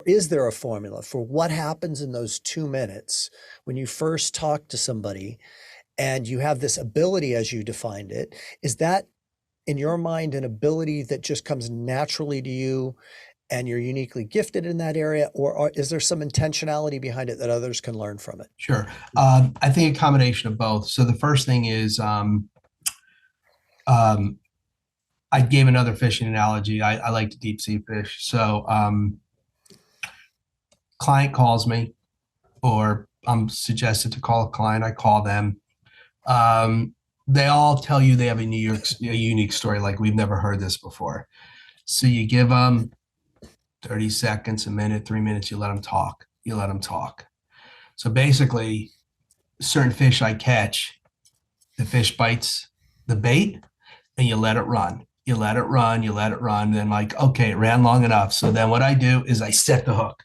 is there a formula for what happens in those 2 minutes when you first talk to somebody and you have this ability as you defined it? Is that in your mind an ability that just comes naturally to you and you're uniquely gifted in that area, or is there some intentionality behind it that others can learn from it? Sure. I think a combination of both. So the first thing is, um, I gave another fishing analogy. I like to deep sea fish. So client calls me, or I'm suggested to call a client. I call them. They all tell you they have a unique story, like we've never heard this before. So you give them 30 seconds, a minute, 3 minutes, you let them talk. You let them talk. So basically, certain fish I catch, the fish bites the bait and you let it run. You let it run, you let it run. Then, like, okay, it ran long enough. So then what I do is I set the hook.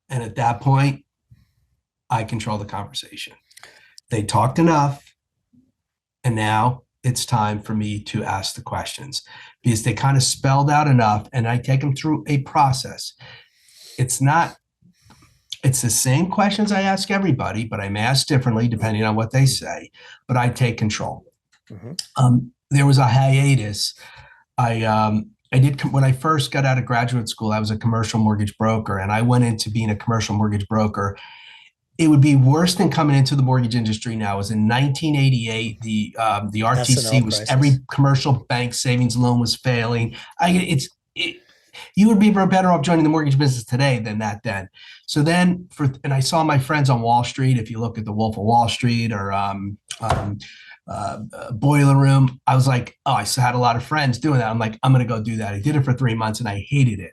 And at that point, I control the conversation. They talked enough. And now it's time for me to ask the questions because they kind of spelled out enough, and I take them through a process. It's the same questions I ask everybody, but I'm asked differently depending on what they say, but I take control. There was a hiatus. I did, when I first got out of graduate school, I was a commercial mortgage broker, and I went into being a commercial mortgage broker. It would be worse than coming into the mortgage industry now. It was in 1988. The RTC was, every commercial bank savings loan was failing. You would be better off joining the mortgage business today than that then. So then, and I saw my friends on Wall Street. If you look at the Wolf of Wall Street or Boiler Room, I was like, oh, I had a lot of friends doing that. I'm like, I'm going to go do that. I did it for 3 months and I hated it.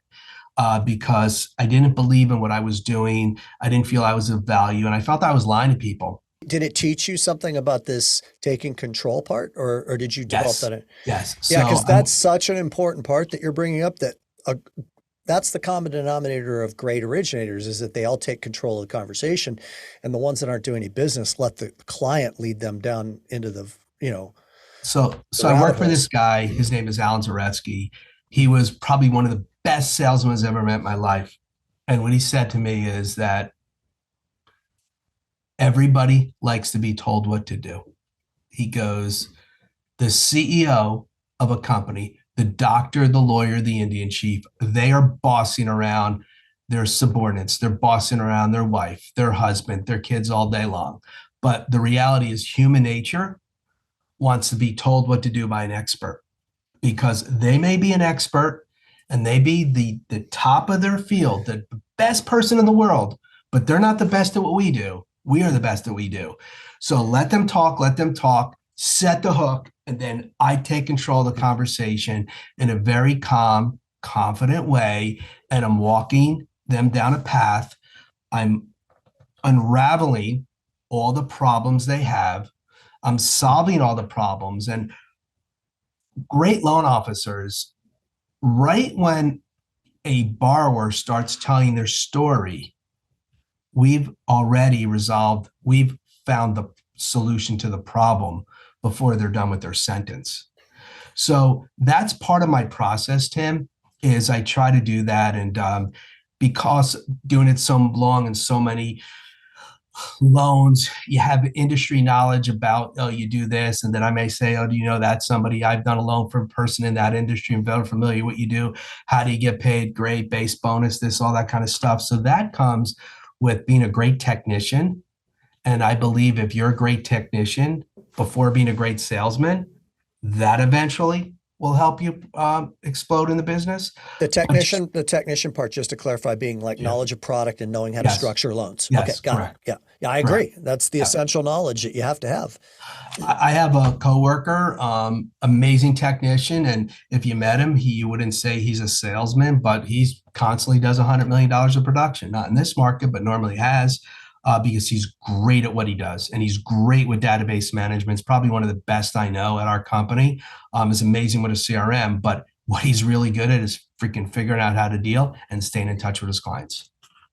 Because I didn't believe in what I was doing. I didn't feel I was of value, and I felt I was lying to people. Did it teach you something about this taking control part, or did you develop that? Yes. Yeah, because that's such an important part that you're bringing up, that that's the common denominator of great originators, is that they all take control of the conversation, and the ones that aren't doing any business let the client lead them down into the, So I worked for this guy. His name is Alan Zaretsky. He was probably one of the best salesman I've ever met in my life. And what he said to me is that everybody likes to be told what to do. He goes, the CEO of a company, the doctor, the lawyer, the Indian chief, they are bossing around their subordinates. They're bossing around their wife, their husband, their kids all day long. But the reality is human nature wants to be told what to do by an expert, because they may be an expert and they be the top of their field, the best person in the world, but they're not the best at what we do. We are the best at what we do. So let them talk, set the hook, and then I take control of the conversation in a very calm, confident way, and I'm walking them down a path. I'm unraveling all the problems they have. I'm solving all the problems. And great loan officers, right when a borrower starts telling their story, we've already resolved, we've found the solution to the problem before they're done with their sentence. So that's part of my process, Tim, is I try to do that. And because doing it so long and so many loans, you have industry knowledge about, oh, you do this, and then I may say, oh, do you know that somebody, I've done a loan for a person in that industry and very familiar with what you do. How do you get paid? Great, base bonus, this, all that kind of stuff. So that comes with being a great technician. And I believe if you're a great technician before being a great salesman, that eventually will help you explode in the business. The technician part, just to clarify, being like knowledge of product and knowing how to structure loans. Yes, okay, got it. Yeah, I agree. That's the essential knowledge that you have to have. I have a coworker, amazing technician, and if you met him, you wouldn't say he's a salesman, but he's constantly does $100 million of production. Not in this market, but normally has. Because he's great at what he does, and he's great with database management. It's probably one of the best I know at our company. It's amazing with a CRM, but what he's really good at is freaking figuring out how to deal and staying in touch with his clients.